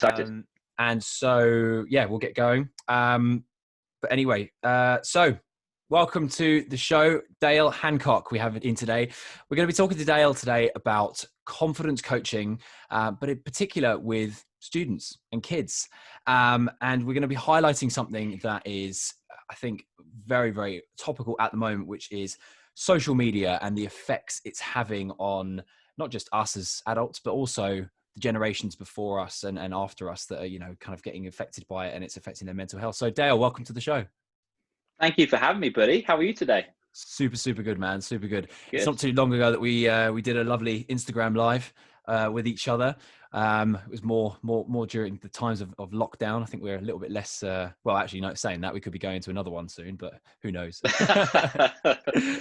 Excited. And so, yeah, we'll get going. But anyway, so welcome to the show, Dale Hancock. We have it in today. We're going to be talking to Dale today about confidence coaching, but in particular with students and kids. And we're going to be highlighting something that is, I think, very, very topical at the moment, which is social media and the effects it's having on not just us as adults, but also the generations before us and after us that are, you know, kind of getting affected by it, and it's affecting their mental health. So Dale, welcome to the show. Thank you for having me, buddy. How are you today? Super good, man. Super good. Good. It's not too long ago that we did a lovely Instagram live with each other. It was more during the times of lockdown. I think we're a little bit less, well, actually, no, saying that we could be going to another one soon, but who knows?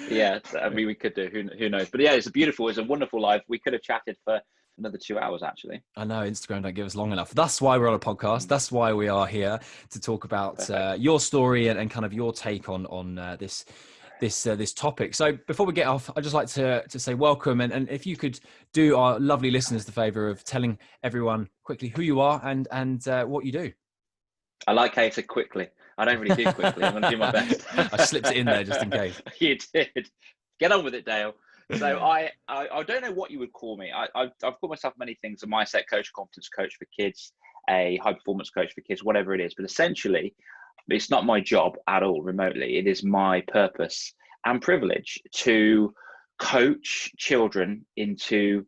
Yeah, I mean, we could do, who knows? But yeah, it's a wonderful live. We could have chatted for another 2 hours, actually. I know Instagram don't give us long enough. That's why we're on a podcast. That's why we are here to talk about your story and kind of your take on this topic. So before we get off, I'd just like to say welcome, and if you could do our lovely listeners the favor of telling everyone quickly who you are and what you do. I like how you said quickly. I don't really do quickly. I'm going to do my best. I slipped it in there just in case. You did. Get on with it, Dale. So I don't know what you would call me. I've called myself many things: a mindset coach, a confidence coach for kids, a high performance coach for kids, whatever it is. But essentially, it's not my job at all remotely. It is my purpose and privilege to coach children into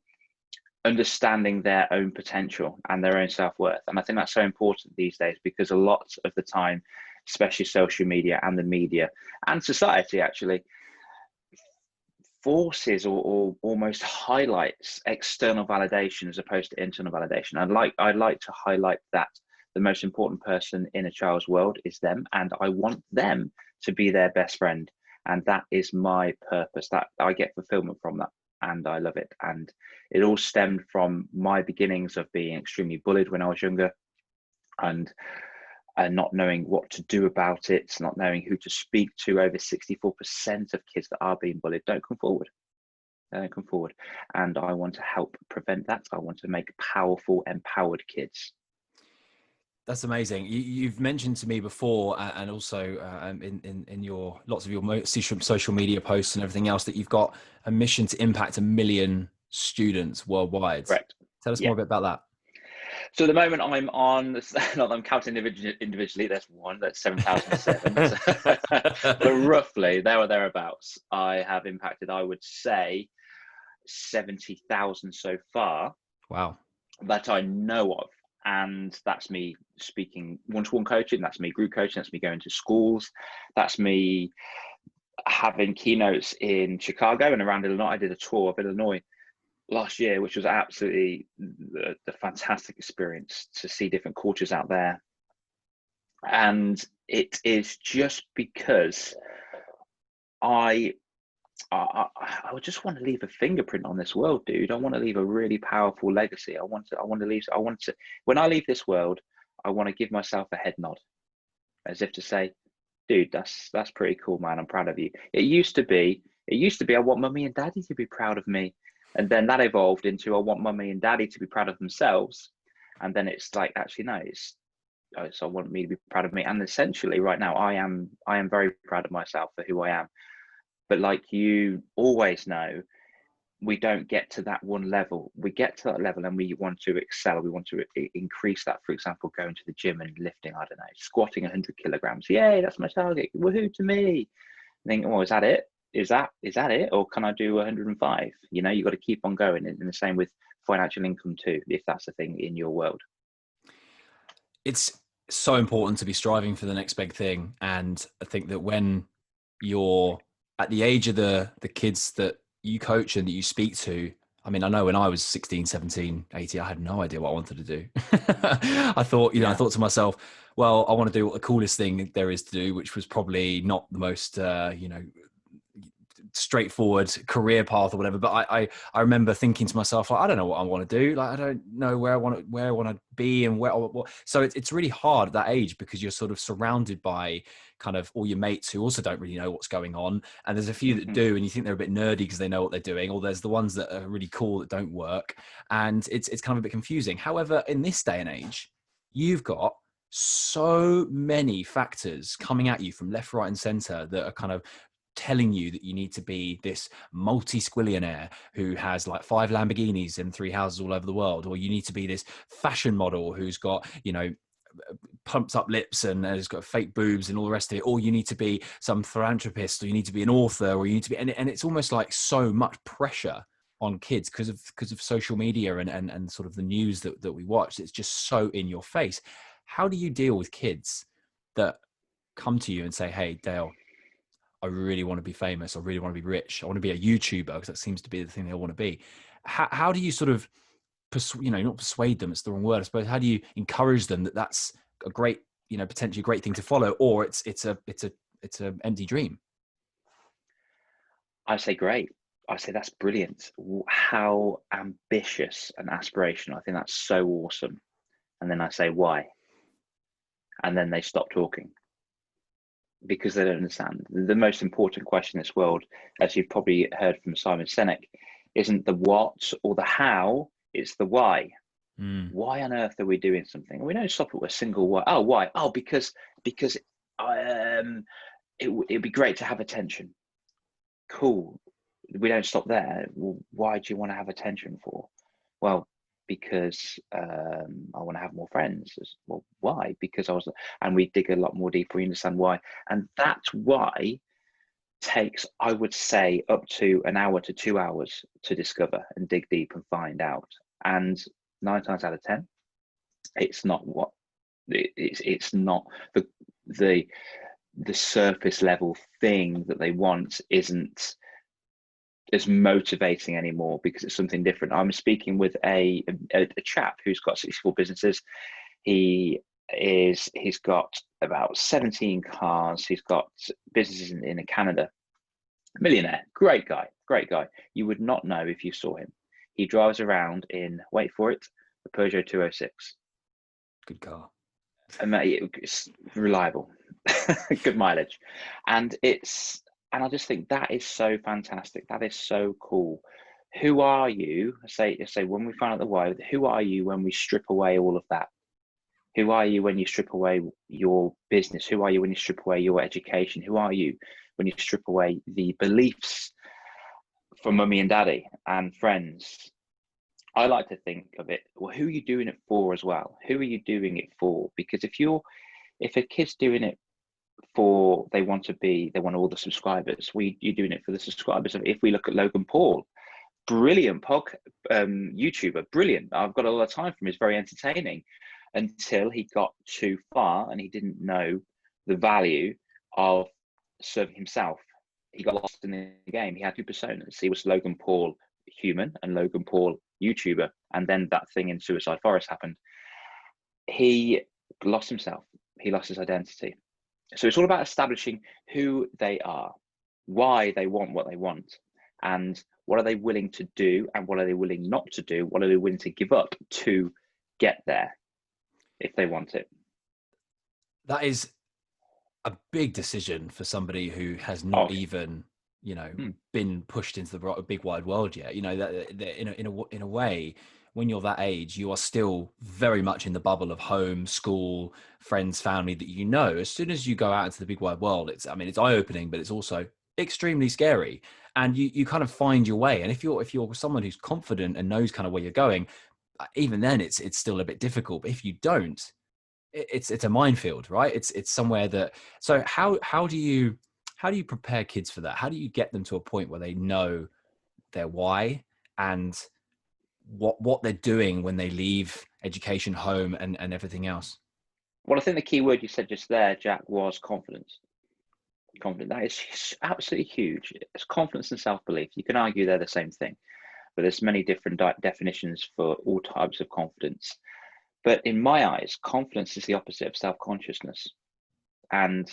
understanding their own potential and their own self-worth. And I think that's so important these days, because a lot of the time, especially social media and the media and society actually, forces or almost highlights external validation as opposed to internal validation. I'd like to highlight that the most important person in a child's world is them, and I want them to be their best friend. And that is my purpose. That I get fulfillment from that, and I love it. And it all stemmed from my beginnings of being extremely bullied when I was younger, and not knowing what to do about it, not knowing who to speak to. Over 64% of kids that are being bullied don't come forward. They don't come forward. And I want to help prevent that. I want to make powerful, empowered kids. That's amazing. You've mentioned to me before, and also in your lots of your social media posts and everything else, that you've got a mission to impact 1 million students worldwide. Correct. Tell us more a bit about that. So at the moment I'm on, not that I'm counting individually, that's 7,007. But roughly there or thereabouts, I have impacted, I would say, 70,000 so far. Wow. That I know of. And that's me speaking one-to-one coaching, that's me group coaching, that's me going to schools, that's me having keynotes in Chicago and around Illinois. I did a tour of Illinois last year, which was absolutely the fantastic experience to see different cultures out there. And it is just because I just want to leave a fingerprint on this world, dude. I want to leave a really powerful legacy. When I leave this world, I want to give myself a head nod, as if to say, dude, that's pretty cool, man. I'm proud of you. It used to be, I want mummy and daddy to be proud of me. And then that evolved into, I want mummy and daddy to be proud of themselves. And then it's like, actually, no, so I want me to be proud of me. And essentially right now, I am very proud of myself for who I am. But like you always know, we don't get to that one level. We get to that level and we want to excel. We want to increase that. For example, going to the gym and lifting, I don't know, squatting 100 kilograms. Yay, that's my target. Woohoo to me. I think, oh, is that it? Is that it? Or can I do 105? You know, you got to keep on going. And the same with financial income too, if that's a thing in your world. It's so important to be striving for the next big thing. And I think that when you're at the age of the kids that you coach and that you speak to, I mean, I know when I was 16, 17, 18, I had no idea what I wanted to do. I thought to myself, well, I want to do what the coolest thing there is to do, which was probably not the most, straightforward career path or whatever. But I remember thinking to myself, like, I don't know what I want to do. Like, I don't know where I want to be and what. So it's really hard at that age, because you're sort of surrounded by kind of all your mates who also don't really know what's going on. And there's a few that do, and you think they're a bit nerdy because they know what they're doing, or there's the ones that are really cool that don't work. And it's kind of a bit confusing. However, in this day and age, you've got so many factors coming at you from left, right, and center that are kind of telling you that you need to be this multi-squillionaire who has like 5 Lamborghinis and 3 houses all over the world, or you need to be this fashion model who's got, you know, pumps up lips and has got fake boobs and all the rest of it, or you need to be some philanthropist, or you need to be an author, or you need to be, and it's almost like so much pressure on kids because of social media and sort of the news that we watch. It's just so in your face. How do you deal with kids that come to you and say, hey, Dale, I really want to be famous. I really want to be rich. I want to be a YouTuber, because that seems to be the thing they want to be. How do you sort of, not persuade them, it's the wrong word, I suppose. How do you encourage them that that's a great, potentially a great thing to follow, or it's a empty dream? I say great. I say that's brilliant. How ambitious and aspirational. I think that's so awesome. And then I say why, and then they stop talking because they don't understand. The most important question in this world, as you've probably heard from Simon Sinek, isn't the what or the how, it's the why. Why on earth are we doing something? We don't stop at a single why. Oh, why? Oh, because it'd be great to have attention. Cool. We don't stop there. Well, why do you want to have attention for? Well, because I want to have more friends. Well, why? Because and we dig a lot more deeper. We understand why, and that's why takes, I would say, up to an hour to 2 hours to discover and dig deep and find out. And 9 times out of 10, it's not what it's not the surface level thing that they want isn't as motivating anymore, because it's something different. I'm speaking with a chap who's got 64 businesses. He's got about 17 cars. He's got businesses in Canada. Millionaire, great guy. You would not know if you saw him. He drives around in, wait for it, the Peugeot 206. Good car. And it's reliable, good mileage. And I just think that is so fantastic. That is so cool. Who are you? Say when we find out the why, who are you when we strip away all of that? Who are you when you strip away your business? Who are you when you strip away your education? Who are you when you strip away the beliefs from mummy and daddy and friends? I like to think of it, well, who are you doing it for as well? Who are you doing it for? Because if a kid's doing it for, they want all the subscribers, you're doing it for the subscribers. If we look at Logan Paul, brilliant YouTuber, brilliant. I've got a lot of time for him. He's very entertaining, until he got too far and he didn't know the value of serving himself. He got lost in the game. He had 2 personas. He was Logan Paul human and Logan Paul YouTuber. And then that thing in Suicide Forest happened. He lost himself. He lost his identity. So it's all about establishing who they are, why they want what they want, and what are they willing to do, and what are they willing not to do, what are they willing to give up to get there if they want it. That is a big decision for somebody who has not even, been pushed into the big wide world yet. That in a way, when you're that age, you are still very much in the bubble of home, school, friends, family that. As soon as you go out into the big wide world, it's eye-opening, but it's also extremely scary. And you kind of find your way. And if you're someone who's confident and knows kind of where you're going, even then it's still a bit difficult. But if you don't, it's a minefield, right? It's somewhere that. So how do you prepare kids for that? How do you get them to a point where they know their why and what they're doing when they leave education, home, and everything else? Well, I think the key word you said just there, Jack, was confidence. Confidence. That is absolutely huge. It's confidence and self-belief. You can argue they're the same thing, but there's many different definitions for all types of confidence. But in my eyes, confidence is the opposite of self-consciousness. And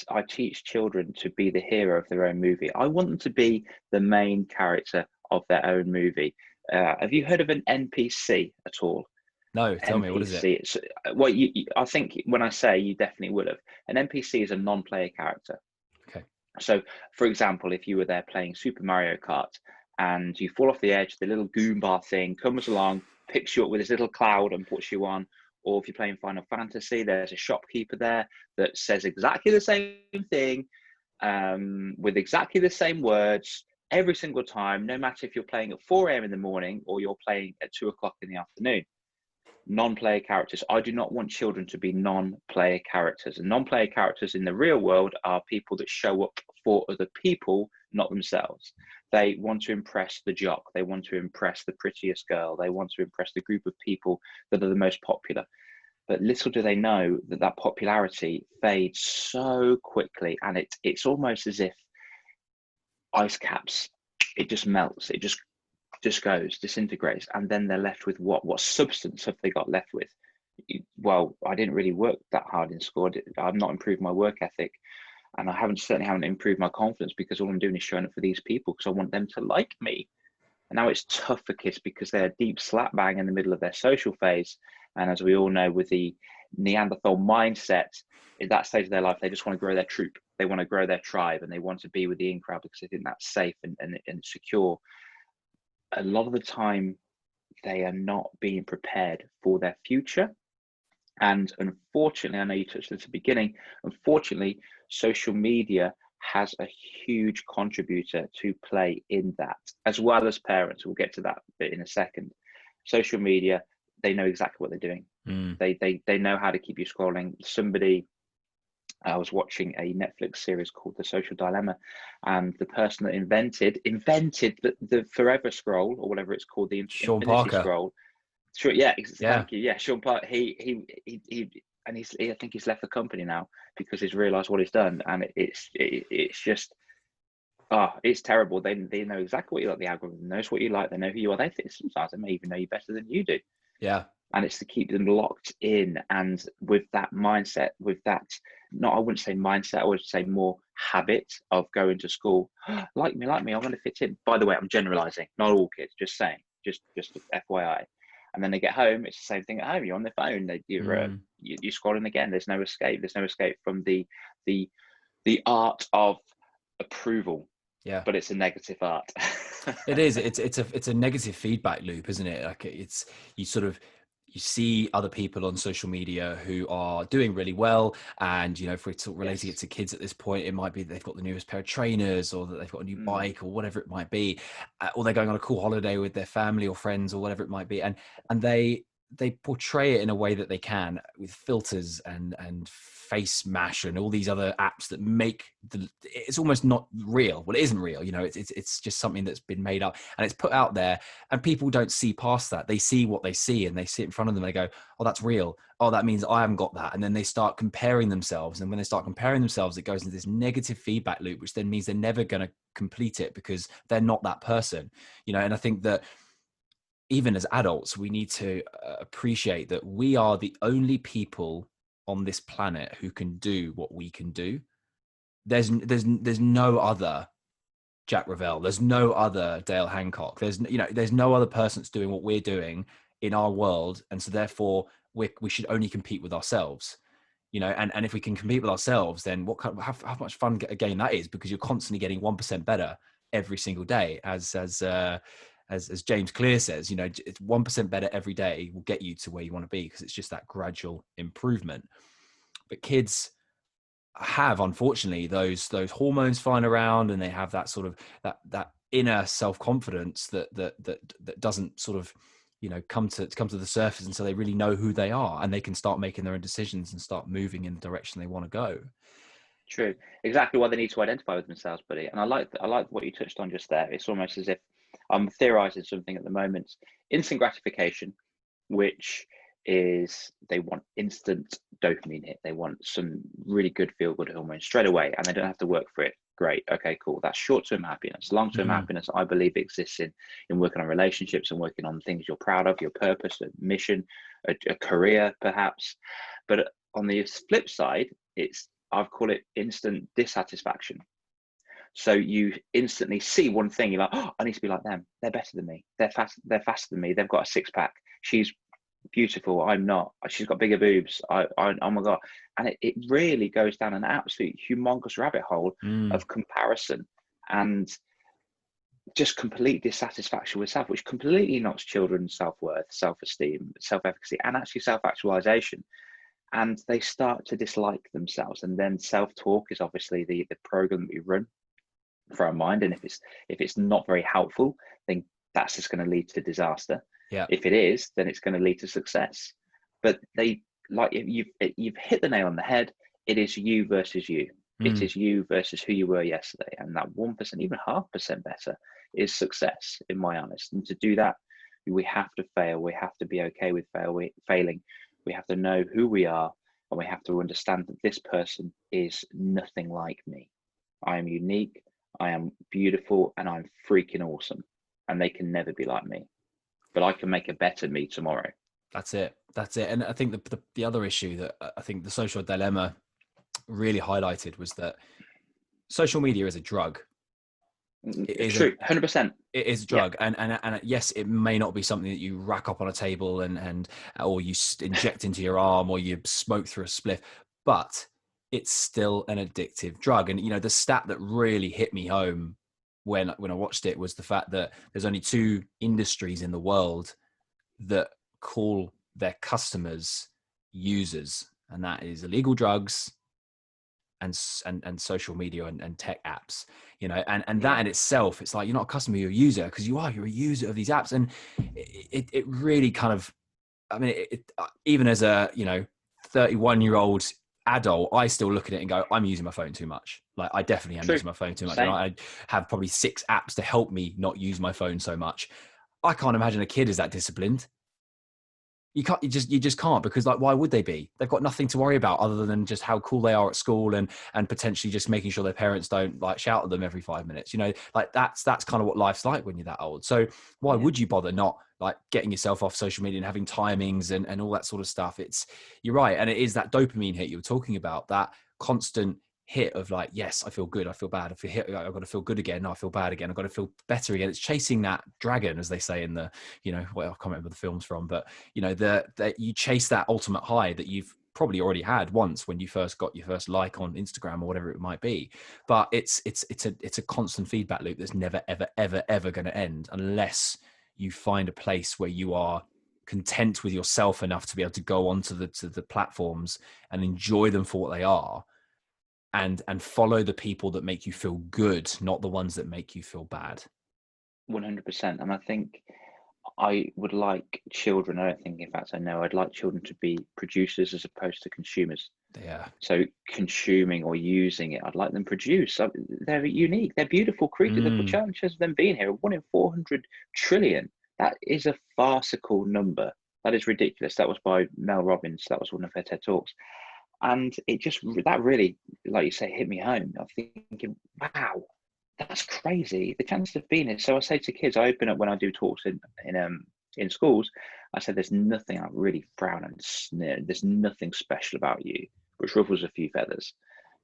I teach children to be the hero of their own movie. I want them to be the main character of their own movie. Have you heard of an NPC at all? No, tell me, what is it? Well, I think when I say, you definitely would have. An NPC is a non-player character. Okay. So, for example, if you were there playing Super Mario Kart and you fall off the edge, the little Goomba thing comes along, picks you up with this little cloud and puts you on, Or if you're playing Final Fantasy, there's a shopkeeper there that says exactly the same thing, with exactly the same words every single time, no matter if you're playing at 4 a.m. in the morning or you're playing at 2 o'clock in the afternoon. Non-player characters. I do not want children to be non-player characters. And non-player characters in the real world are people that show up for other people, not themselves. They want to impress the jock. They want to impress the prettiest girl. They want to impress the group of people that are the most popular. But little do they know that that popularity fades so quickly, and it's almost as if ice caps. It just melts. It just goes, disintegrates, and then they're left with what substance have they got left with? Well, I didn't really work that hard in school. I've not improved my work ethic, and I certainly haven't improved my confidence, because all I'm doing is showing up for these people because I want them to like me. And now it's tough for kids because they're deep slap bang in the middle of their social phase, and as we all know, with the Neanderthal mindset, at that stage of their life, they just want to grow their troop, they want to grow their tribe, and they want to be with the in crowd because they think that's safe and secure. A lot of the time, they are not being prepared for their future. And unfortunately, I know you touched on this at the beginning, unfortunately, social media has a huge contributor to play in that, as well as parents. We'll get to that bit in a second. Social media, they know exactly what they're doing. They know how to keep you scrolling. I was watching a Netflix series called The Social Dilemma, and the person that invented the forever scroll, or whatever it's called, the Sean infinity Parker. Scroll. Sure, yeah, Yeah. thank you. Yeah, Sean Parker. I think he's left the company now because he's realised what he's done, and it's just, it's terrible. They know exactly what you like. The algorithm knows what you like. They know who you are. They think sometimes they may even know you better than you do. Yeah. And it's to keep them locked in, and with that mindset, with that, I wouldn't say mindset, I would say more habit of going to school. like me, I want to fit in. By the way, I'm generalizing, not all kids, just saying, just FYI. And then they get home, it's the same thing at home. You're on the phone, you're scrolling again. There's no escape. There's no escape from the art of approval. Yeah. But it's a negative art. It is. It's a negative feedback loop, isn't it? Like you see other people on social media who are doing really well, and if we're relating it to kids at this point, it might be they've got the newest pair of trainers, or that they've got a new bike, or whatever it might be, or they're going on a cool holiday with their family or friends, or whatever it might be, and they portray it in a way that they can, with filters and face mash and all these other apps that make it's almost not real. Well, it isn't real, it's just something that's been made up, and it's put out there, and people don't see past that. They see what they see, and they see it in front of them, and they go, oh, that's real. Oh, that means I haven't got that. And then they start comparing themselves, and when they start comparing themselves, it goes into this negative feedback loop, which then means they're never going to complete it because they're not that person. And I think that even as adults, we need to appreciate that we are the only people on this planet who can do what we can do. There's no other Jack Revell. There's no other Dale Hancock. There's no other person that's doing what we're doing in our world. And so therefore we should only compete with ourselves, and if we can compete with ourselves, then how much fun a game that is, because you're constantly getting 1% better every single day. As James Clear says, it's 1% better every day will get you to where you want to be, because it's just that gradual improvement. But kids have, unfortunately, those hormones flying around, and they have that sort of that inner self-confidence that doesn't sort of come to the surface until they really know who they are, and they can start making their own decisions and start moving in the direction they want to go. True. Exactly why they need to identify with themselves, buddy. And I like what you touched on just there. It's almost as if I'm theorizing something at the moment. Instant gratification, which is they want instant dopamine hit. They want some really good feel-good hormone straight away, and they don't have to work for it. Great. Okay, cool. That's short-term happiness. Long-term happiness, I believe, exists in working on relationships and working on things you're proud of, your purpose, a mission, a career, perhaps. But on the flip side, I've called it instant dissatisfaction. So you instantly see one thing, you're like, oh, I need to be like them. They're better than me. They're faster than me. They've got a six-pack. She's beautiful. I'm not. She's got bigger boobs. Oh my God. And it really goes down an absolute humongous rabbit hole of comparison. And just complete dissatisfaction with self, which completely knocks children's self-worth, self-esteem, self-efficacy, and actually self-actualization. And they start to dislike themselves. And then self-talk is obviously the program that we run for our mind. And if it's not very helpful, then that's just going to lead to disaster. Yeah. If it is, then it's going to lead to success. But you've hit the nail on the head. It is you versus you. It is you versus who you were yesterday. And that 1%, even 0.5% better is success, in my honest. And to do that, we have to fail. We have to be okay with failing. We have to know who we are, and we have to understand that this person is nothing like me. I am unique, I am beautiful, and I'm freaking awesome. And they can never be like me. But I can make a better me tomorrow. That's it. And I think the other issue that I think the social dilemma really highlighted was that social media is a drug. It is true, 100%. It is a drug, yeah. And yes, it may not be something that you rack up on a table and or you inject into your arm or you smoke through a spliff, but it's still an addictive drug. And the stat that really hit me home when I watched it was the fact that there's only 2 industries in the world that call their customers users, and that is illegal drugs and social media and tech apps, and that in itself, it's like, you're not a customer, you're a user, because you're a user of these apps. And it really kind of, I mean, even as a 31-year-old adult, I still look at it and go, I'm using my phone too much. Like, I definitely am using my phone too much. And I have probably 6 apps to help me not use my phone so much. I can't imagine a kid is that disciplined. You just can't, because, like, why would they be? They've got nothing to worry about other than just how cool they are at school and potentially just making sure their parents don't like shout at them every 5 minutes. Like that's kind of what life's like when you're that old. So why would you bother not like getting yourself off social media and having timings and all that sort of stuff? You're right. And it is that dopamine hit you were talking about, that constant hit of like, yes, I feel good, I feel bad, I've got to feel good again, no, I feel bad again, I've got to feel better again. It's chasing that dragon, as they say in the, well, I can't remember the films from, but that you chase that ultimate high that you've probably already had once when you first got your first like on Instagram or whatever it might be. But it's a constant feedback loop that's never ever going to end, unless you find a place where you are content with yourself enough to be able to go onto the platforms and enjoy them for what they are, and follow the people that make you feel good, not the ones that make you feel bad. 100%. And I think I would like children, I don't think, in fact, I know, I'd like children to be producers as opposed to consumers. Yeah. So consuming or using it, I'd like them produce. They're unique. They're beautiful creatures. They've got chances of them being here. 1 in 400 trillion. That is a farcical number. That is ridiculous. That was by Mel Robbins. That was one of her TED Talks. And that really, like you say, hit me home. I'm thinking, wow, that's crazy. The chances of being here. So I say to kids, I open up when I do talks in schools. I said, there's nothing, I really frown and sneer. There's nothing special about you, which ruffles a few feathers.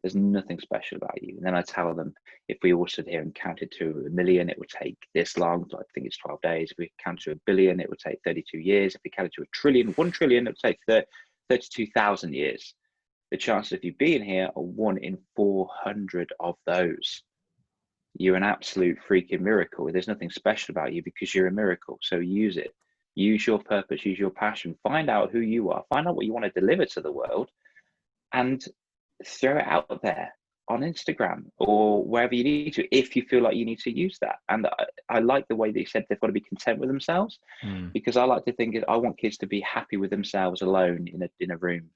There's nothing special about you. And then I tell them, if we all stood here and counted to 1 million, it would take this long. I think it's 12 days. If we counted to 1 billion, it would take 32 years. If we counted to 1 trillion, it would take 32,000 years. The chances of you being here are 1 in 400 of those. You're an absolute freaking miracle. There's nothing special about you because you're a miracle. So use it. Use your purpose, use your passion. Find out who you are. Find out what you want to deliver to the world and throw it out there on Instagram or wherever you need to, if you feel like you need to use that. And I like the way they said they've got to be content with themselves, because I like to think I want kids to be happy with themselves alone in a room,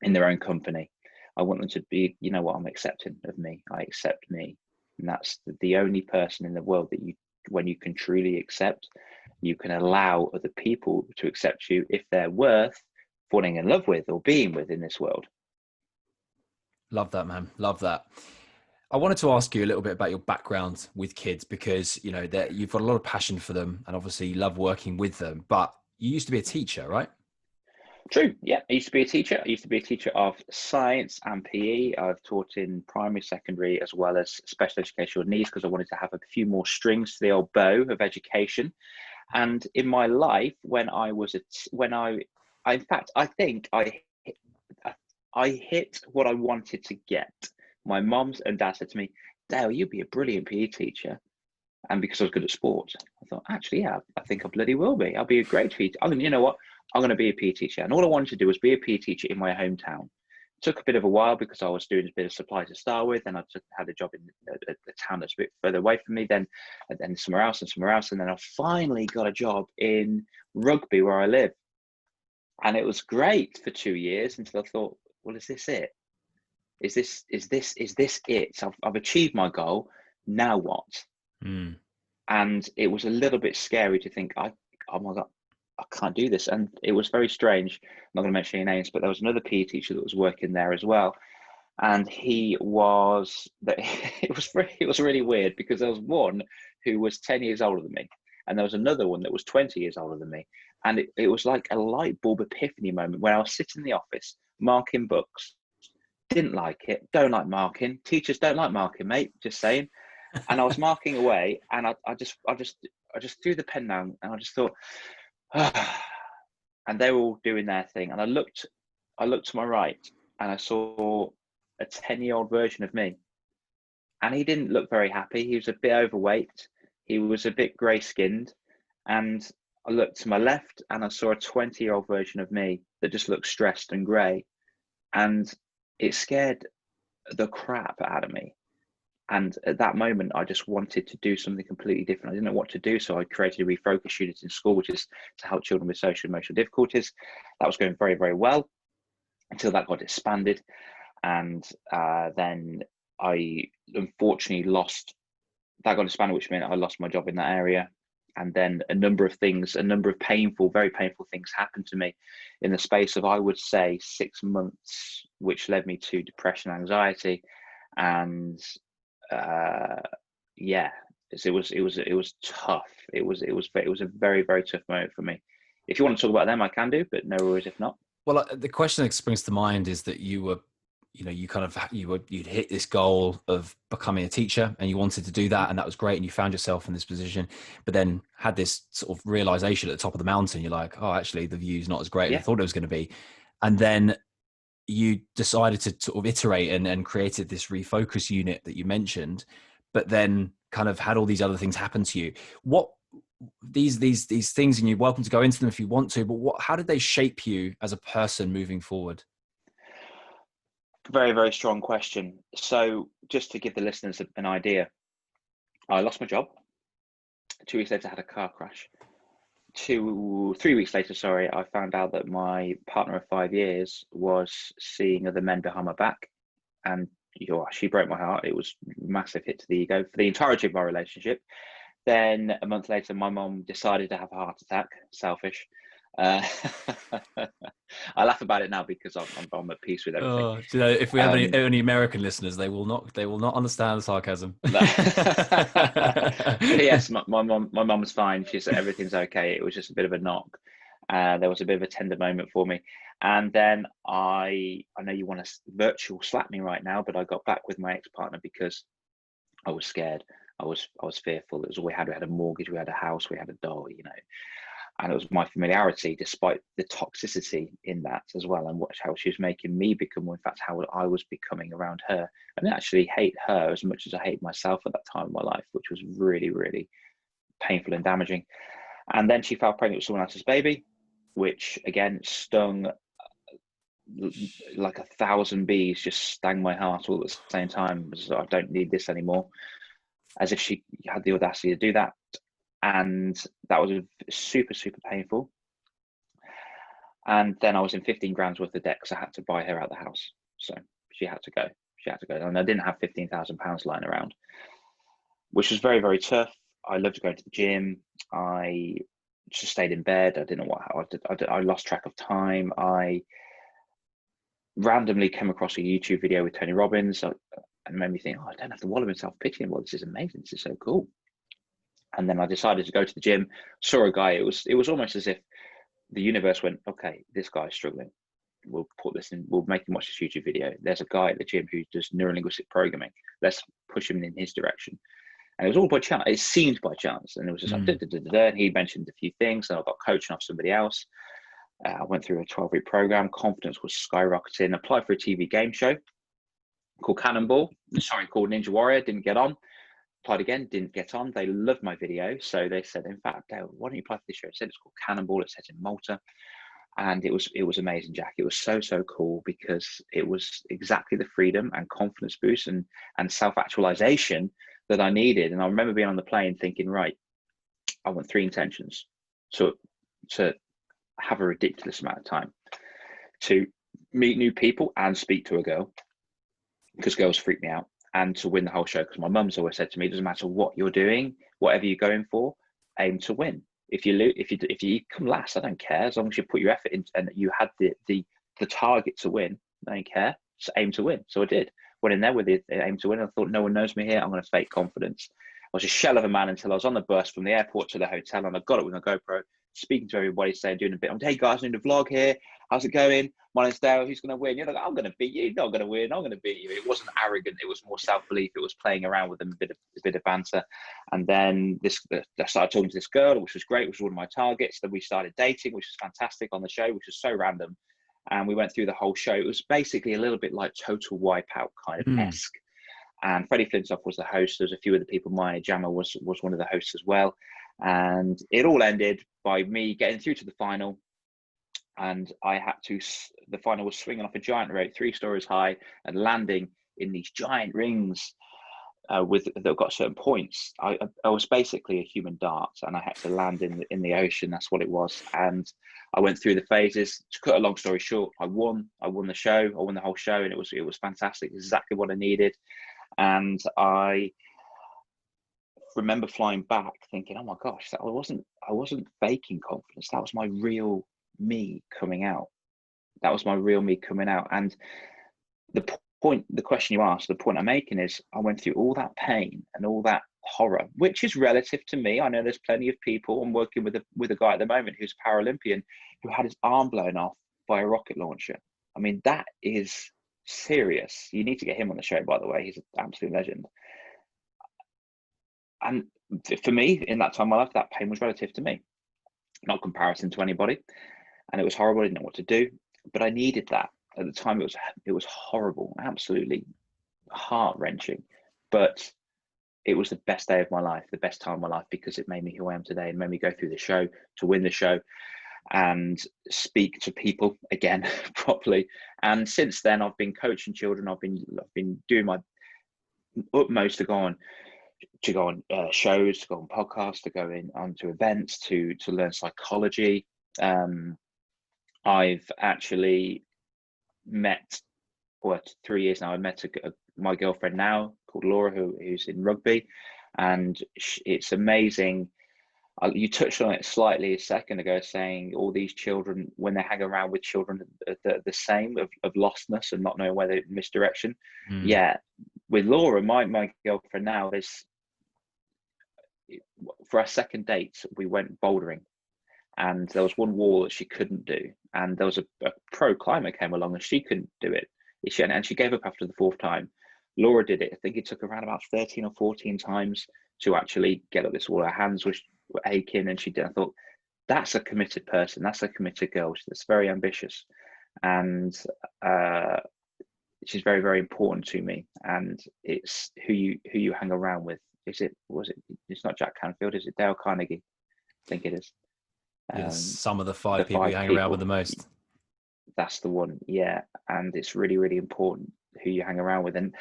in their own company. I want them to be, you know what, I'm accepting of me. I accept me. And that's the only person in the world that when you can truly accept, you can allow other people to accept you if they're worth falling in love with or being with in this world. Love that, man. Love that. I wanted to ask you a little bit about your background with kids, because, that you've got a lot of passion for them and obviously you love working with them, but you used to be a teacher, right? True. Yeah, I used to be a teacher. I used to be a teacher of science and PE. I've taught in primary, secondary, as well as special educational needs, because I wanted to have a few more strings to the old bow of education. And in my life, I hit what I wanted to get. My mum and dad said to me, Dale, you'd be a brilliant PE teacher. And because I was good at sport, I thought, actually, yeah, I think I bloody will be. I'll be a great PE. You know what? I'm going to be a PE teacher. And all I wanted to do was be a PE teacher in my hometown. It took a bit of a while because I was doing a bit of supply to start with. Then had a job in a town that's a bit further away from me, then somewhere else and somewhere else. And then I finally got a job in Rugby where I live. And it was great for 2 years until I thought, well, is this it? Is this it? So I've achieved my goal. Now what? Mm. And it was a little bit scary to think, oh my God, I can't do this. And it was very strange. I'm not going to mention any names, but there was another PE teacher that was working there as well. And it was really weird because there was one who was 10 years older than me. And there was another one that was 20 years older than me. And it was like a light bulb epiphany moment where I was sitting in the office, marking books, didn't like it, don't like marking. Teachers don't like marking, mate, just saying. And I was marking away, and I just threw the pen down, and I just thought, and they were all doing their thing. And I looked to my right, and I saw a 10-year-old version of me. And he didn't look very happy. He was a bit overweight. He was a bit grey-skinned. And I looked to my left, and I saw a 20-year-old version of me that just looked stressed and grey. And it scared the crap out of me. And at that moment, I just wanted to do something completely different. I didn't know what to do. So I created a refocus unit in school, which is to help children with social and emotional difficulties. That was going very, very well until that got expanded. And then I unfortunately that got expanded, which meant I lost my job in that area. And then a number of very painful things happened to me in the space of, I would say, 6 months, which led me to depression, anxiety, and it was tough. It was a very, very tough moment for me. If you want to talk about them, I can do, but no worries if not. Well, the question that springs to mind is that you'd hit this goal of becoming a teacher, and you wanted to do that, and that was great, and you found yourself in this position, but then had this sort of realization at the top of the mountain. You're like, oh, actually, the view's not as great as I thought it was going to be, and then you decided to sort of iterate and created this refocus unit that you mentioned, but then kind of had all these other things happen to you. What these things, and you're welcome to go into them if you want to, but how did they shape you as a person moving forward? Very, very strong question. So just to give the listeners an idea, I lost my job. 2 weeks later, I had a car crash. 3 weeks later, I found out that my partner of 5 years was seeing other men behind my back, and she broke my heart. It was a massive hit to the ego for the entirety of our relationship. Then a month later, my mom decided to have a heart attack. Selfish. I laugh about it now because I'm at peace with everything. Oh, do you know, if we have any American listeners, they will not understand the sarcasm. Yes, my mum's fine. She said everything's okay. It was just a bit of a knock. There was a bit of a tender moment for me, and then I know you want to virtual slap me right now, but I got back with my ex-partner because I was scared. I was fearful. It was all we had. We had a mortgage. We had a house. We had a dog. And it was my familiarity, despite the toxicity in that as well, and how she was making me become, in fact, how I was becoming around her. And I actually hate her as much as I hate myself at that time in my life, which was really, really painful and damaging. And then she fell pregnant with someone else's baby, which again stung like 1,000 bees, just stung my heart all at the same time. So I don't need this anymore. As if she had the audacity to do that. And that was super, super painful. And then I was in 15 grand's worth of debt because I had to buy her out of the house. So she had to go. And I didn't have £15,000 lying around, which was very, very tough. I loved going to the gym. I just stayed in bed. I didn't know I lost track of time. I randomly came across a YouTube video with Tony Robbins and made me think, I don't have to wallow in self-pity anymore. This is amazing. This is so cool. And then I decided to go to the gym, saw a guy. It was almost as if the universe went, okay, this guy's struggling. We'll put this in, we'll make him watch this YouTube video. There's a guy at the gym who does neurolinguistic programming. Let's push him in his direction. And it was all by chance. It seemed by chance. And it was just like, and he mentioned a few things, and I got coaching off somebody else. I went through a 12-week program. Confidence was skyrocketing. Applied for a TV game show called Cannonball. Called Ninja Warrior. Didn't get on. applied again, didn't get on. They loved my video. So they said, in fact, Dale, why don't you apply for this show? I said, it's called Cannonball. It's set in Malta. And it was amazing, Jack. It was so cool because it was exactly the freedom and confidence boost and self-actualization that I needed. And I remember being on the plane thinking, right, I want 3 intentions: to have a ridiculous amount of time, to meet new people and speak to a girl, because girls freak me out, and to win the whole show. Because my mum's always said to me, it doesn't matter what you're doing, whatever you're going for, aim to win. If you come last, I don't care, as long as you put your effort in and you had the target to win. I don't care, just aim to win. So I did. Went in there with the aim to win. I thought, no one knows me here. I'm going to fake confidence. I was a shell of a man until I was on the bus from the airport to the hotel, and I got it with my GoPro, speaking to everybody, saying, doing a bit. Hey guys, I'm doing a vlog here. How's it going? My name's Dale. Who's going to win? You're like, I'm going to beat you. You're not going to win. I'm going to beat you. It wasn't arrogant. It was more self-belief. It was playing around with them, a bit of banter. And then I started talking to this girl, which was great, which was one of my targets. Then we started dating, which was fantastic on the show, which was so random. And we went through the whole show. It was basically a little bit like Total Wipeout kind of esque. And Freddie Flintoff was the host. There's a few other people. Maya Jama was one of the hosts as well. And it all ended by me getting through to the final. And the final was swinging off a giant rope 3 stories high and landing in these giant rings that got certain points. I was basically a human dart, and I had to land in the ocean. That's what it was. And I went through the phases. To cut a long story short, I won the show. I won the whole show, and it was fantastic. Exactly what I needed. And I remember flying back thinking, oh my gosh, I wasn't faking confidence. That was my real me coming out. That was my real me coming out. And the question you asked, the point I'm making is, I went through all that pain and all that horror, which is relative to me. I know there's plenty of people. I'm working with a guy at the moment who's a Paralympian who had his arm blown off by a rocket launcher. I mean, that is serious. You need to get him on the show, by the way. He's an absolute legend. And for me, in that time of my life, that pain was relative to me, not comparison to anybody. And it was horrible. I didn't know what to do, but I needed that. At the time, it was horrible, absolutely heart-wrenching. But it was the best day of my life, the best time of my life, because it made me who I am today and made me go through the show, to win the show and speak to people again properly. And since then, I've been coaching children. I've been doing my utmost to go on shows, to go on podcasts, to go onto events, to learn psychology. I've actually met, 3 years now, I met my girlfriend now called Laura, who's in rugby, and it's amazing. You touched on it slightly a second ago, saying all these children, when they hang around with children, the same of lostness and not knowing where they're misdirection. Yeah, with Laura, my girlfriend now, for our second date, we went bouldering, and there was one wall that she couldn't do, and there was a pro climber came along and she couldn't do it, and she gave up after the 4th time. Laura did it. I think it took around about 13 or 14 times to actually get up this wall. Her hands were aching, and she did. I thought, that's a committed person. That's a committed girl. That's very ambitious, and she's very, very important to me. And it's who you hang around with. It's not Jack Canfield, is it Dale Carnegie? I think it is. Some of the 5 people you hang around with the most. That's the one, yeah. And it's really, really important who you hang around with. And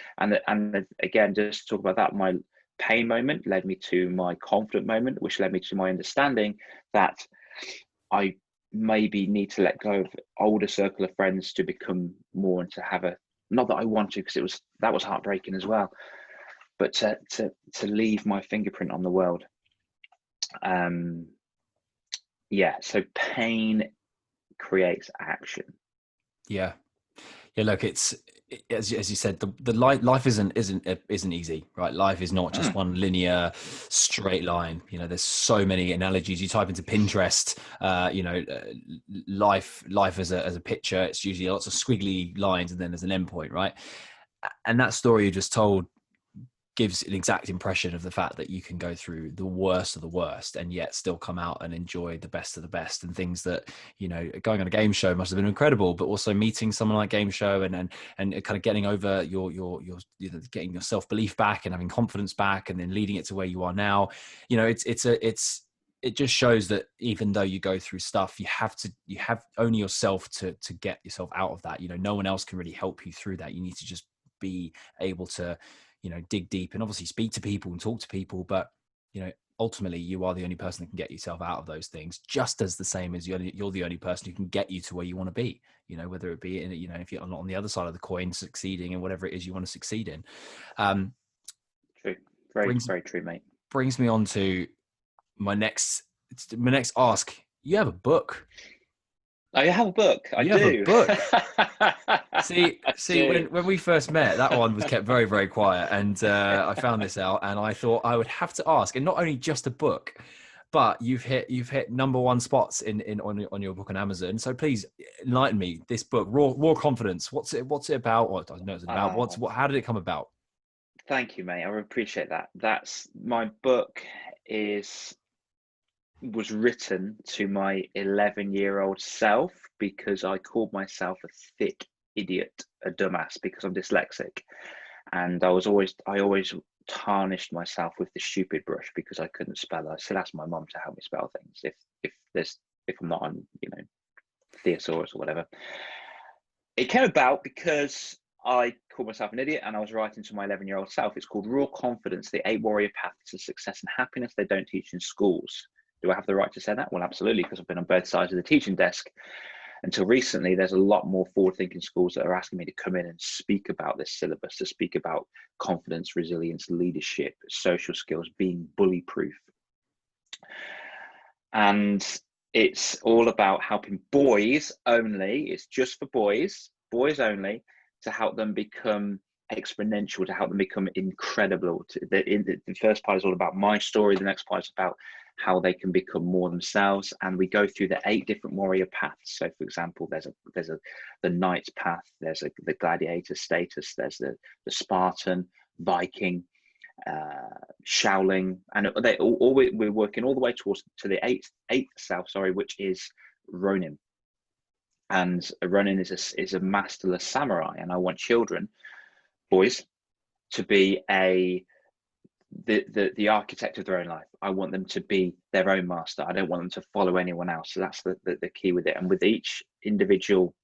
again, just to talk about that, my pain moment led me to my confident moment, which led me to my understanding that I maybe need to let go of older circle of friends to become more, and to have not that I want to, because that was heartbreaking as well, but to leave my fingerprint on the world. Yeah, so pain creates action. Yeah. Look, it's as you said, the life isn't easy, right? Life is not just one linear straight line. There's so many analogies. You type into Pinterest, life as a picture. It's usually lots of squiggly lines, and then there's an endpoint, right? And that story you just told gives an exact impression of the fact that you can go through the worst of the worst and yet still come out and enjoy the best of the best, and things that, you know, going on a game show must have been incredible, but also meeting someone like game show and kind of getting over your getting your self-belief back and having confidence back, and then leading it to where you are now. You know, it just shows that even though you go through stuff, you have only yourself to get yourself out of that. You know, no one else can really help you through that. You need to just be able to, you know, dig deep and obviously speak to people and talk to people, but, you know, ultimately you are the only person that can get yourself out of those things, just as the same as you're the only person who can get you to where you want to be, you know, whether it be in, you know, if you're not on the other side of the coin succeeding in whatever it is you want to succeed in. True. Very brings, very true, mate. Brings me on to my next ask. You have a book. I have a book. I You do. have a book. See, do. when we first met, that one was kept very, very quiet, and I found this out, and I thought I would have to ask. And not only just a book, but you've hit #1 spots on your book on Amazon. So please enlighten me. This book, Raw Confidence. What's it about? What I don't know it's about. How did it come about? Thank you, mate. I appreciate that. That's my book was written to my 11-year-old self, because I called myself a thick idiot, a dumbass, because I'm dyslexic, and I always tarnished myself with the stupid brush because I couldn't spell. I still ask my mum to help me spell things if I'm not on, you know, thesaurus or whatever. It came about because I called myself an idiot and I was writing to my 11-year-old self. It's called Raw Confidence, the 8 Warrior Paths to Success and Happiness They Don't Teach in Schools. Do I have the right to say that? Well, absolutely, because I've been on both sides of the teaching desk. Until recently, there's a lot more forward-thinking schools that are asking me to come in and speak about this syllabus, to speak about confidence, resilience, leadership, social skills, being bully-proof. And it's all about helping boys only. It's just for boys only, to help them become exponential, to help them become incredible. The first part is all about my story. The next part is about how they can become more themselves, and we go through the 8 different warrior paths. So, for example, there's the knight's path, there's the gladiator status, there's the Spartan, Viking, Shaolin, and we're working all the way to the eighth self, which is Ronin. And a Ronin is a masterless samurai, and I want children, boys, to be the architect of their own life. I want them to be their own master. I don't want them to follow anyone else. So that's the key with it. And with each individual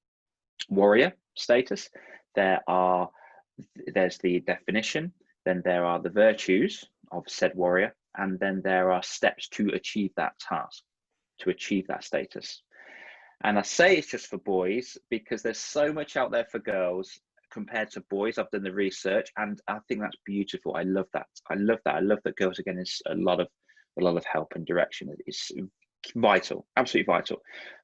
warrior status, there's the definition, then there are the virtues of said warrior, and then there are steps to achieve that task, to achieve that status. And I say it's just for boys because there's so much out there for girls compared to boys. I've done the research, and I think that's beautiful. I love that. I love that girls are getting a lot of help and direction. It's vital, absolutely vital.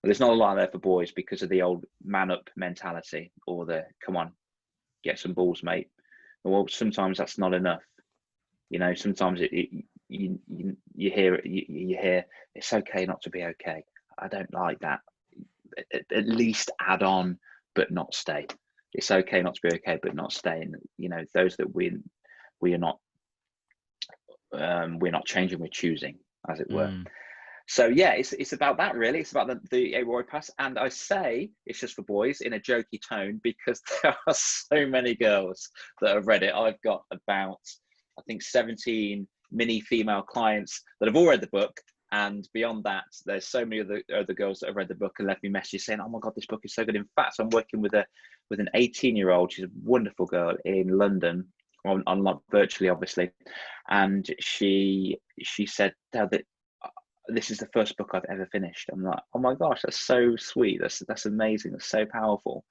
But there's not a lot there for boys because of the old man up mentality, or the come on, get some balls, mate. Well, sometimes that's not enough. You know, sometimes you hear it's okay not to be okay. I don't like that. At least add on, but not stay. It's okay not to be okay, but not stay. And you know, those that we are not, we're not changing, we're choosing, as it were. So yeah, it's about that really. It's about the 8 Warrior Paths, and I say it's just for boys in a jokey tone because there are so many girls that have read it. I've got about, I think, 17 mini female clients that have all read the book. And beyond that, there's so many other girls that have read the book and left me messages saying, "Oh my God, this book is so good." In fact, I'm working with an 18-year-old. She's a wonderful girl in London, on virtually, obviously. And she said, "Dad, that this is the first book I've ever finished." I'm like, "Oh my gosh, that's so sweet. That's amazing. That's so powerful."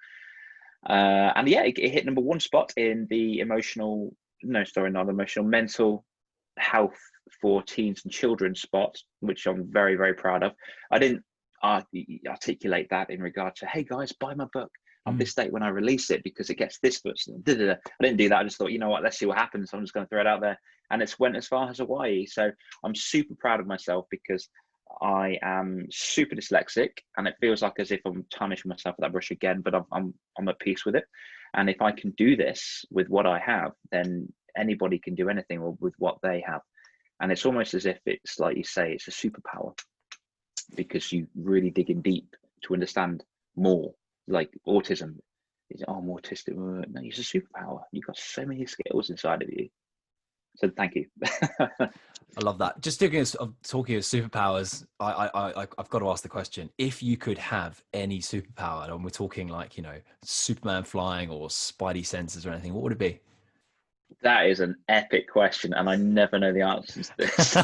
And yeah, it hit #1 spot in the mental health for teens and children spot, which I'm very, very proud of. I didn't articulate that in regard to, "Hey guys, buy my book on this date when I release it because it gets this person." I didn't do that. I just thought, you know what, let's see what happens. I'm just going to throw it out there, and it's went as far as Hawaii. So I'm super proud of myself because I am super dyslexic, and it feels like as if I'm tarnishing myself with that brush again. But I'm at peace with it, and if I can do this with what I have, then anybody can do anything with what they have. And it's almost as if it's like you say, it's a superpower, because you really dig in deep to understand more. Like autism is, I'm autistic. No, it's a superpower. You've got so many skills inside of you. So thank you. I love that. Just talking of superpowers, I've got to ask the question: if you could have any superpower, and we're talking like, you know, Superman flying or Spidey senses or anything, what would it be? That is an epic question, and I never know the answers to this.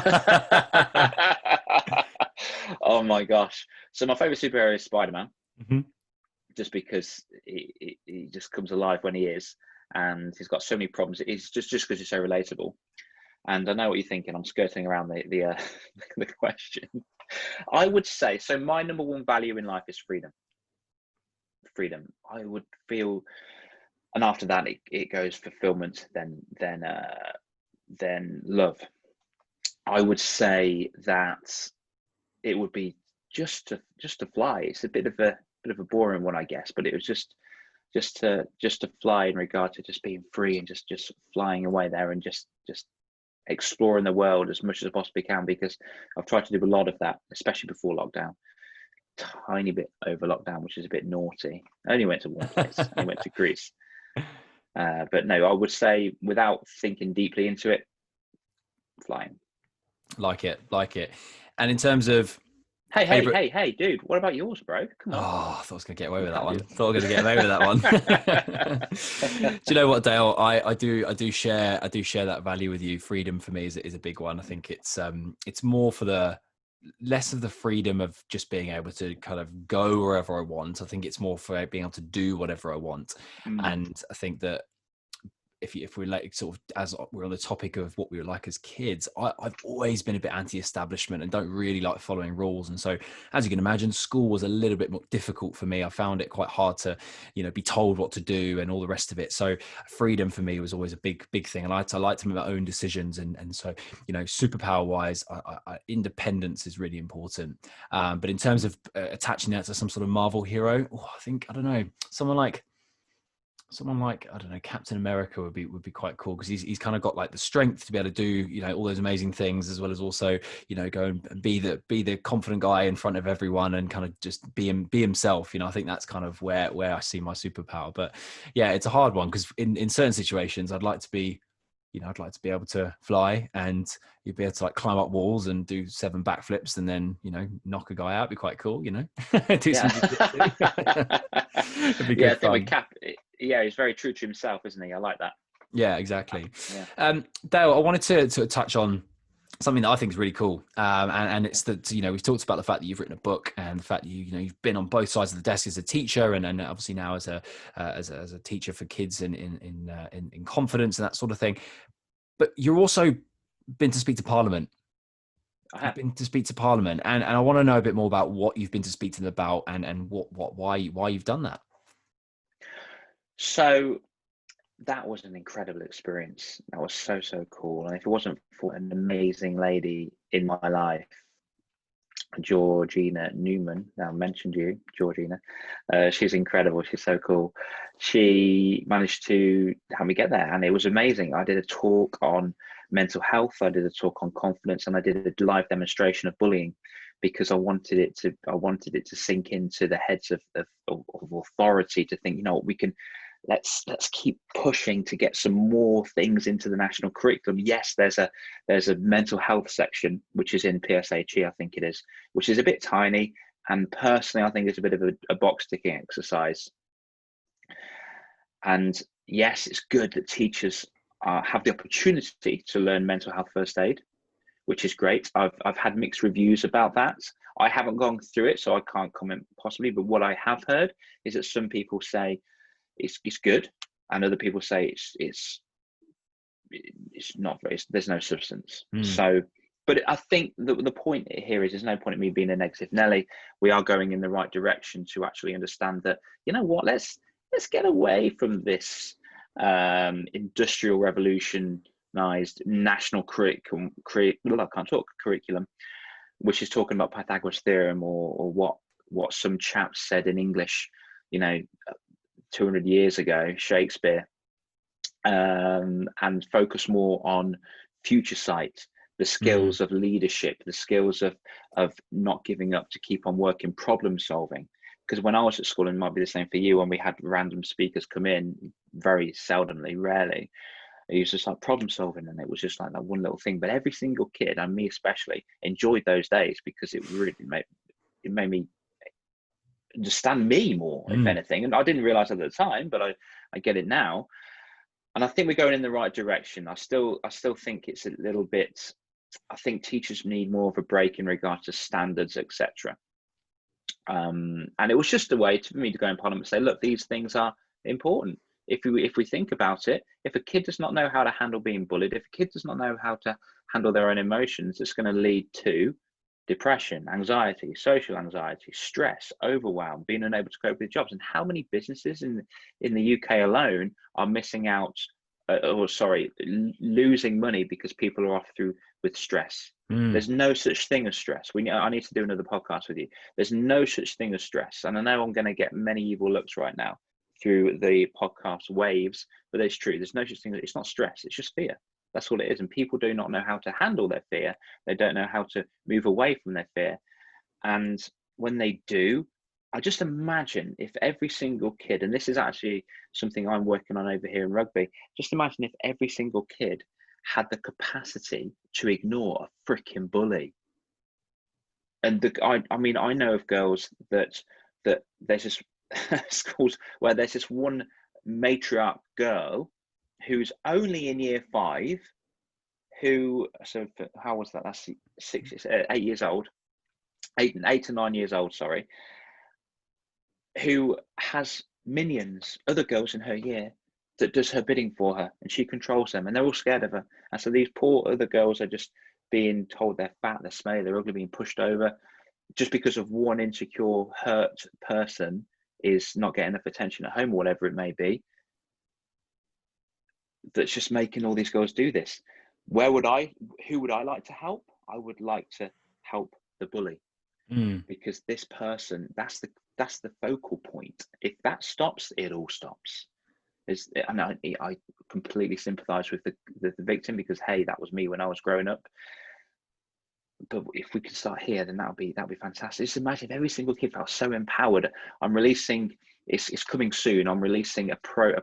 Oh my gosh! So my favorite superhero is Spider-Man, Mm-hmm. just because he just comes alive when he is, and he's got so many problems. It's just because he's so relatable. And I know what you're thinking. I'm skirting around the the question. I would say, so my number one value in life is freedom. Freedom. I would feel, and after that it goes fulfillment, then love. I would say that it would be just to fly. It's a bit of a boring one, I guess, but it was just to fly, in regard to just being free and just flying away there and just exploring the world as much as I possibly can, because I've tried to do a lot of that, especially before lockdown. Tiny bit over lockdown, which is a bit naughty. I only went to one place. I went to Greece. But no, I would say, without thinking deeply into it, flying. Like it. And in terms of favorite... hey, dude, what about yours, bro? Come on. Oh, I thought I was going to get away with that one. Do you know what, Dale? I do share that value with you. Freedom for me is a big one. I think it's more for the less of the freedom of just being able to kind of go wherever I want. I think it's more for being able to do whatever I want. And I think that if we're like, sort of, as we're on the topic of what we were like as kids, I've always been a bit anti-establishment and don't really like following rules. And so, as you can imagine, school was a little bit more difficult for me. I found it quite hard to, you know, be told what to do and all the rest of it. So freedom for me was always a big thing. And I like to make my own decisions. And so, you know, superpower wise, independence is really important. But in terms of attaching that to some sort of Marvel hero, I don't know, someone like, I don't know, Captain America would be quite cool, because he's kind of got like the strength to be able to do, you know, all those amazing things, as well as also, you know, go and be the confident guy in front of everyone and kind of just be himself. You know, I think that's kind of where I see my superpower. But yeah, it's a hard one, because in certain situations I'd like to be able to fly, and you'd be able to like climb up walls and do 7 backflips and then, you know, knock a guy out. It'd be quite cool, you know. Do some jiu-jitsu. It'd be good I think fun. with Cap, he's very true to himself, isn't he? I like that. Yeah, exactly. Yeah. Dale, I wanted to touch on something that I think is really cool, and it's that, you know, we've talked about the fact that you've written a book, and the fact that you've been on both sides of the desk as a teacher, and obviously now as a teacher for kids in confidence and that sort of thing. But you're also been to speak to Parliament. I've been to speak to Parliament, and I want to know a bit more about what you've been to speak to them about, and why you've done that. So that was an incredible experience. That was so cool. And if it wasn't for an amazing lady in my life, Georgina Newman, now mentioned you, Georgina, she's incredible. She's so cool. She managed to help me get there, and it was amazing. I did a talk on mental health, I did a talk on confidence, and I did a live demonstration of bullying, because I wanted it to sink into the heads of authority, to think, you know, we can, let's keep pushing to get some more things into the national curriculum. Yes, there's a mental health section, which is in PSHE, I think it is, which is a bit tiny, and personally I think it's a bit of a box ticking exercise. And yes, it's good that teachers have the opportunity to learn mental health first aid, which is great. I've had mixed reviews about that. I haven't gone through it, so I can't comment possibly, but what I have heard is that some people say it's good, and other people say it's not very, there's no substance. So, but I think the point here is, there's no point in me being a negative Nelly. We are going in the right direction to actually understand that, you know what, let's get away from this industrial revolutionized national curriculum, which is talking about Pythagoras theorem, or what some chaps said in English, you know, 200 years ago, Shakespeare. and focus more on future sight, the skills of leadership, the skills of not giving up, to keep on working, problem solving. Because when I was at school, and it might be the same for you, when we had random speakers come in, very seldomly, rarely, it was just like problem solving, and it was just like that one little thing. But every single kid, and me especially, enjoyed those days because it really made me understand me more, if anything. And I didn't realize at the time, but I get it now. And I think we're going in the right direction. I still think it's a little bit, I think teachers need more of a break in regards to standards, etc. And it was just a way for me to go in Parliament and say, look, these things are important. If we think about it, if a kid does not know how to handle being bullied, if a kid does not know how to handle their own emotions, it's going to lead to depression, anxiety, social anxiety, stress, overwhelm, being unable to cope with jobs. And how many businesses in the UK alone are missing out, losing money because people are off with stress? There's no such thing as stress. I need to do another podcast with you. There's no such thing as stress. And I know I'm going to get many evil looks right now through the podcast waves, but it's true. There's no such thing. It's not stress. It's just fear. That's all it is. And people do not know how to handle their fear. They don't know how to move away from their fear. And when they do, I just imagine if every single kid, and this is actually something I'm working on over here in rugby, just imagine if every single kid had the capacity to ignore a freaking bully. And I know of girls that there's this schools where there's this one matriarch girl who's only in year 5, how was that? That's 8 years old, 8 to 9 years old, sorry, who has minions, other girls in her year, that does her bidding for her, and she controls them, and they're all scared of her. And so these poor other girls are just being told they're fat, they're smelly, they're ugly, being pushed over, just because of one insecure, hurt person is not getting enough attention at home, or whatever it may be, that's just making all these girls do this. Who would I like to help? I would like to help the bully, because this person, that's the focal point. If that stops, it all stops. And I completely sympathize with the victim, because hey, that was me when I was growing up. But if we could start here, then that'd be fantastic. Just imagine if every single kid felt so empowered. I'm releasing, it's coming soon, I'm releasing a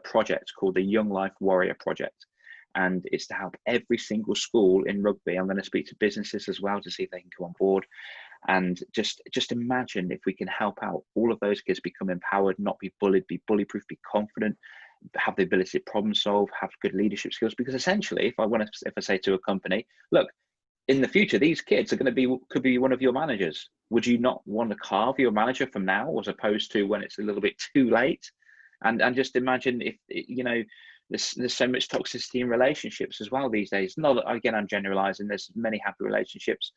project called the Young Life Warrior Project. And it's to help every single school in rugby. I'm going to speak to businesses as well to see if they can come on board. And just imagine if we can help out all of those kids become empowered, not be bullied, be bully-proof, be confident, have the ability to problem solve, have good leadership skills. Because essentially, if I say to a company, look, in the future, these kids are could be one of your managers. Would you not want to carve your manager from now, as opposed to when it's a little bit too late? And just imagine if, there's so much toxicity in relationships as well these days. Not that, again, I'm generalizing, there's many happy relationships,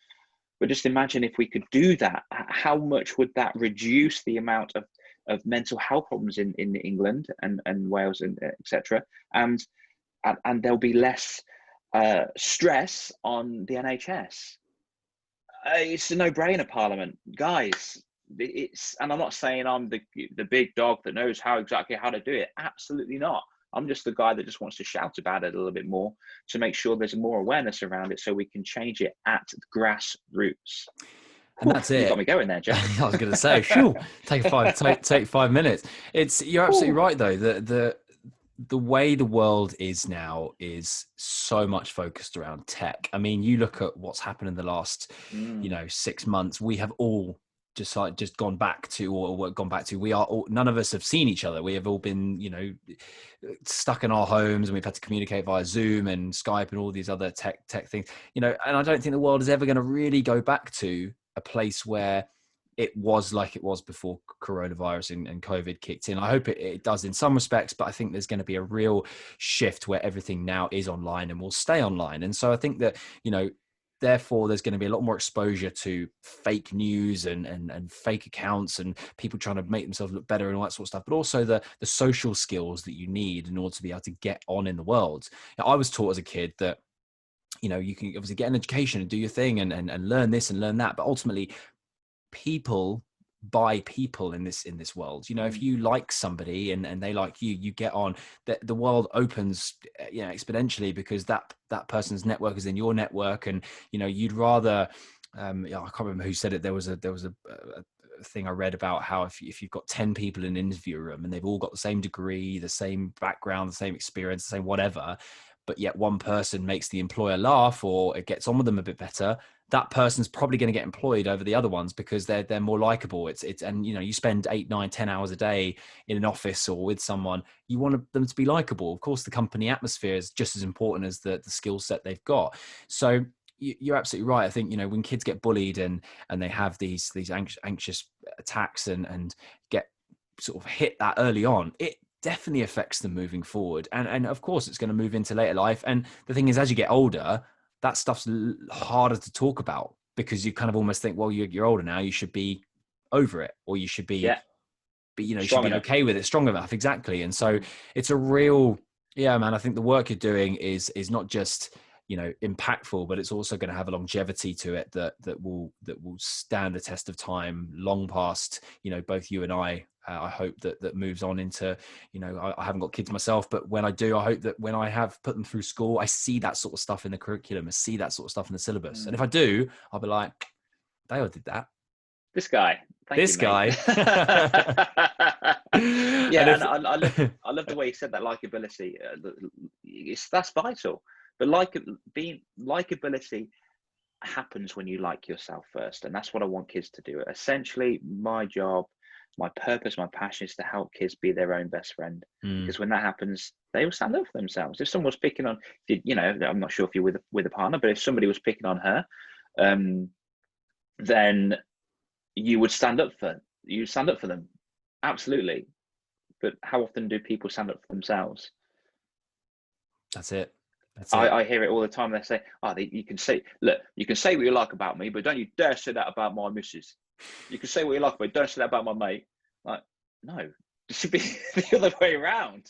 but just imagine if we could do that, how much would that reduce the amount of mental health problems in England and Wales and etc. And there'll be less stress on the NHS. It's a no-brainer, Parliament, guys. And I'm not saying I'm the big dog that knows exactly how to do it. Absolutely not. I'm just the guy that just wants to shout about it a little bit more to make sure there's more awareness around it, so we can change it at the grassroots. And that's it. You got me going there, Jack. I was going to say, phew, take 5 minutes. You're absolutely right, though. The way the world is now is so much focused around tech. I mean, you look at what's happened in the last, 6 months. We have all just gone back to, we are all, none of us have seen each other. We have all been, stuck in our homes, and we've had to communicate via Zoom and Skype and all these other tech things, and I don't think the world is ever going to really go back to a place where it was like it was before coronavirus and COVID kicked in. I hope it does in some respects, but I think there's going to be a real shift where everything now is online and will stay online. And so I think that, therefore there's going to be a lot more exposure to fake news and fake accounts and people trying to make themselves look better and all that sort of stuff, but also the social skills that you need in order to be able to get on in the world. I was taught as a kid that, you can obviously get an education and do your thing and learn this and learn that, but ultimately people by people in this world. You know, if you like somebody and they like you, you get on. The world opens, you know, exponentially, because that person's network is in your network. And you know, you'd rather I can't remember who said it. There was a thing I read about how if you've got 10 people in an interview room and they've all got the same degree, the same background, the same experience, the same whatever, but yet one person makes the employer laugh or it gets on with them a bit better, that person's probably going to get employed over the other ones because they're more likable. It's and you know, you spend 8, 9, 10 hours a day in an office or with someone, you want them to be likable. Of course, the company atmosphere is just as important as the skill set they've got. So you're absolutely right. I think, you know, when kids get bullied and they have these anxious attacks and get sort of hit that early on, it definitely affects them moving forward. And of course, it's going to move into later life. And the thing is, as you get older, that stuff's harder to talk about because you kind of almost think, well, you're older now, you should be over it, or you should be, you know, you should be okay with it, strong enough. Exactly. And so it's a real, yeah, man, I think the work you're doing is not just, you know, impactful, but it's also going to have a longevity to it that will stand the test of time long past, you know, both you and I hope that moves on into, you know, I haven't got kids myself, but when I do, I hope that when I have put them through school, I see that sort of stuff in the curriculum, I see that sort of stuff in the syllabus. And if I do, I'll be like, Dale did that. This guy. Thank you, guy. Yeah, and I love the way you said that likability. That's vital. But likability happens when you like yourself first, and that's what I want kids to do. Essentially, my job, my purpose, my passion is to help kids be their own best friend. Because when that happens, they will stand up for themselves. If someone was picking on, you know, I'm not sure if you're with a partner, but if somebody was picking on her, then you would stand up for them. Absolutely. But how often do people stand up for themselves? That's it. I hear it all the time. They say, you can say what you like about me, but don't you dare say that about my missus. You can say what you like, but don't say that about my mate. Like, no, it should be the other way around.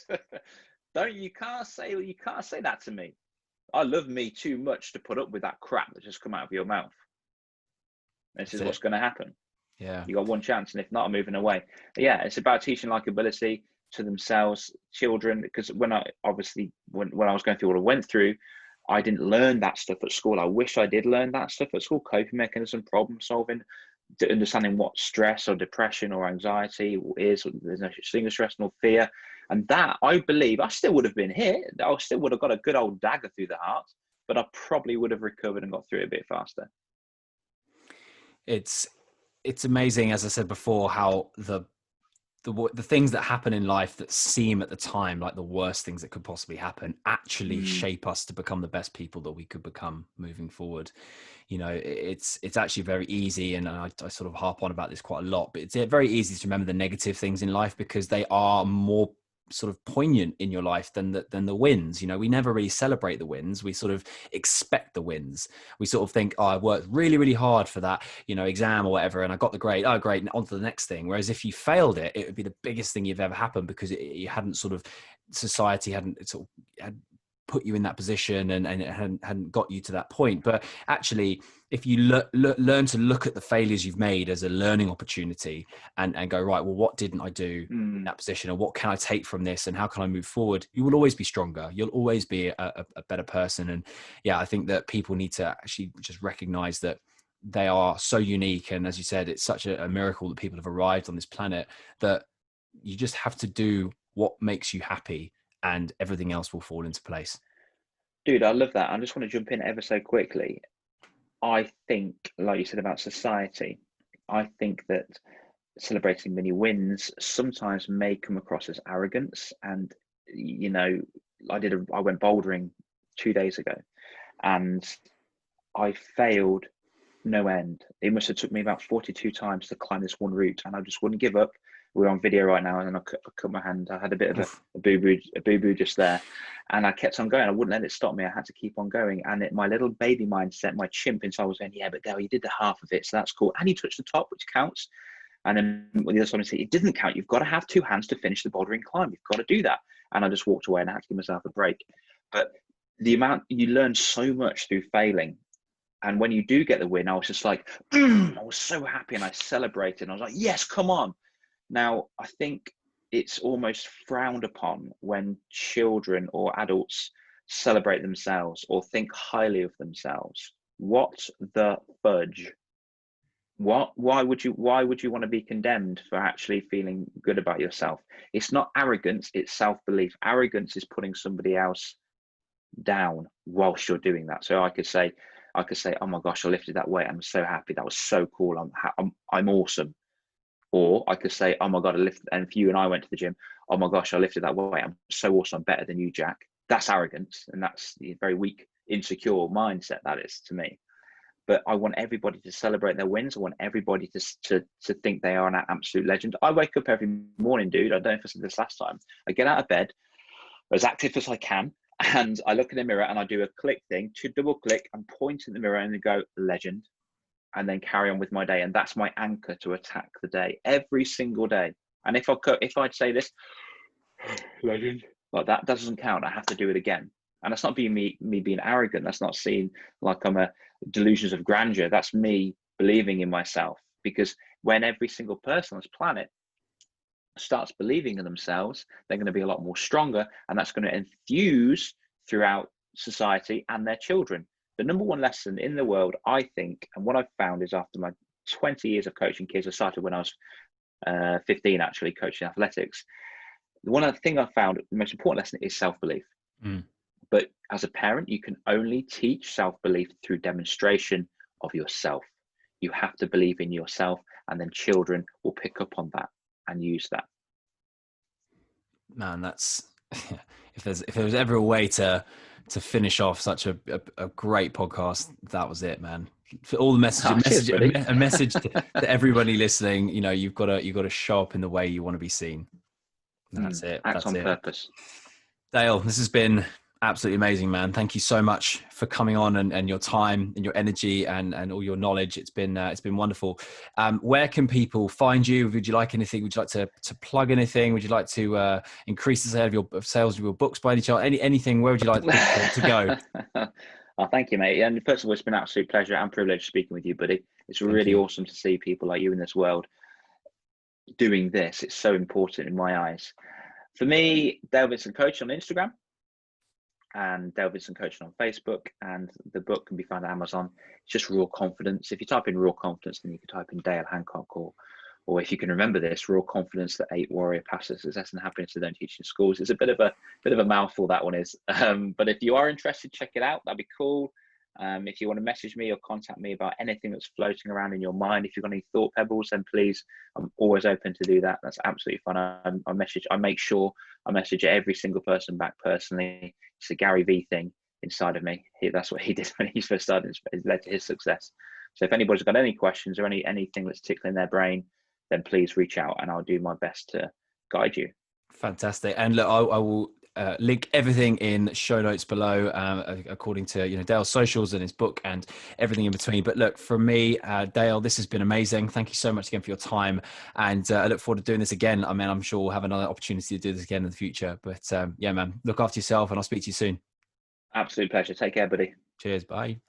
You can't say that to me. I love me too much to put up with that crap that just come out of your mouth. This is what's going to happen. Yeah. You got one chance, and if not, I'm moving away. But yeah, it's about teaching likability to themselves, children, because when I was going through what I went through, I didn't learn that stuff at school. I wish I did learn that stuff at school: coping mechanism, problem solving, understanding what stress or depression or anxiety is. There's no such thing as stress nor fear. And that, I believe, I still would have been here. I still would have got a good old dagger through the heart, but I probably would have recovered and got through it a bit faster. It's amazing, as I said before, how the things that happen in life that seem at the time like the worst things that could possibly happen actually shape us to become the best people that we could become moving forward. You know, it's actually very easy, and I sort of harp on about this quite a lot, but it's very easy to remember the negative things in life because they are more sort of poignant in your life than the wins. You know, we never really celebrate the wins. We sort of expect the wins. We sort of think, I worked really, really hard for that, you know, exam or whatever, and I got the grade. Oh, great. And on to the next thing. Whereas if you failed it, it would be the biggest thing you've ever happened because you hadn't sort of, society hadn't sort of had put you in that position and it hadn't got you to that point. But actually, if you learn to look at the failures you've made as a learning opportunity and go, right, well, what didn't I do in that position, or what can I take from this, and how can I move forward? You will always be stronger. You'll always be a better person. And yeah, I think that people need to actually just recognize that they are so unique. And as you said, it's such a miracle that people have arrived on this planet that you just have to do what makes you happy, and everything else will fall into place. Dude, I love that. I just want to jump in ever so quickly. I think, like you said about society, I think that celebrating mini wins sometimes may come across as arrogance. And, you know, I went bouldering 2 days ago and I failed no end. It must have took me about 42 times to climb this one route, and I just wouldn't give up. We're on video right now, and I cut my hand. I had a bit of a boo-boo just there, and I kept on going. I wouldn't let it stop me. I had to keep on going. And my little baby mindset, my chimp inside was going, yeah, but Dale, you did the half of it, so that's cool. And you touched the top, which counts. And then the other side would say, it didn't count. You've got to have 2 hands to finish the bouldering climb. You've got to do that. And I just walked away, and I had to give myself a break. But the amount you learn so much through failing. And when you do get the win, I was just like, I was so happy, and I celebrated. And I was like, yes, come on. Now, I think it's almost frowned upon when children or adults celebrate themselves or think highly of themselves. What the fudge? Why would you want to be condemned for actually feeling good about yourself? It's not arrogance, it's self-belief. Arrogance is putting somebody else down whilst you're doing that. So I could say, oh my gosh, I lifted that weight, I'm so happy, that was so cool, I'm awesome. Or I could say, oh my god, I lifted, and if you and I went to the gym, oh my gosh, I lifted that weight, I'm so awesome, I'm better than you, Jack. That's arrogance, and that's the very weak, insecure mindset, that is, to me. But I want everybody to celebrate their wins. I want everybody to think they are an absolute legend. I wake up every morning, dude. I don't know if I said this last time. I get out of bed as active as I can, and I look in the mirror and I do a click thing, to double click and point in the mirror and go, legend, and then carry on with my day. And that's my anchor to attack the day every single day. And if I'd say this, legend, like that doesn't count. I have to do it again. And that's not being me being arrogant. That's not seen like I'm a delusions of grandeur. That's me believing in myself. Because when every single person on this planet starts believing in themselves, they're going to be a lot more stronger, and that's going to infuse throughout society and their children. The number one lesson in the world, I think, and what I've found is after my 20 years of coaching kids, I started when I was 15, actually, coaching athletics. One of the things I found, the most important lesson is self-belief. But as a parent, you can only teach self-belief through demonstration of yourself. You have to believe in yourself, and then children will pick up on that and use that. Man, that's if there was ever a way to finish off such a great podcast, that was it, man. For all the a message to everybody listening. You know, you've got to show up in the way you want to be seen. And that's it. Act on purpose. Dale, this has been absolutely amazing, man. Thank you so much for coming on and your time and your energy and all your knowledge. It's been wonderful. Where can people find you? Would you like anything? Would you like to plug anything? Would you like to increase the sales of your books by any chance? Anything? Where would you like to go? Oh, thank you, mate. And first of all, it's been an absolute pleasure and privilege speaking with you, buddy. It's really awesome to see people like you in this world doing this. It's so important in my eyes. For me, Dale Vincent Coach on Instagram, and Dale Vincent Coaching on Facebook, and the book can be found at Amazon. It's just Raw Confidence. If you type in Raw Confidence, then you can type in Dale Hancock, or if you can remember this, Raw Confidence, the 8 warrior paths to success and happiness they don't teach in schools. It's a bit of a mouthful, that one is. But if you are interested, check it out. That'd be cool. If you want to message me or contact me about anything that's floating around in your mind, if you've got any thought pebbles, then please, I'm always open to do that. That's absolutely fun. I make sure I message every single person back personally. It's a Gary V thing inside of me. That's what he did when he first started. It's led to his success. So if anybody's got any questions or anything that's tickling their brain, then please reach out and I'll do my best to guide you. Fantastic. And look, I will link everything in show notes below, according to Dale's socials and his book and everything in between. But look, from me, Dale, this has been amazing. Thank you so much again for your time, and I look forward to doing this again. I mean, I'm sure we'll have another opportunity to do this again in the future. But yeah, man, look after yourself, and I'll speak to you soon. Absolute pleasure. Take care, buddy. Cheers. Bye.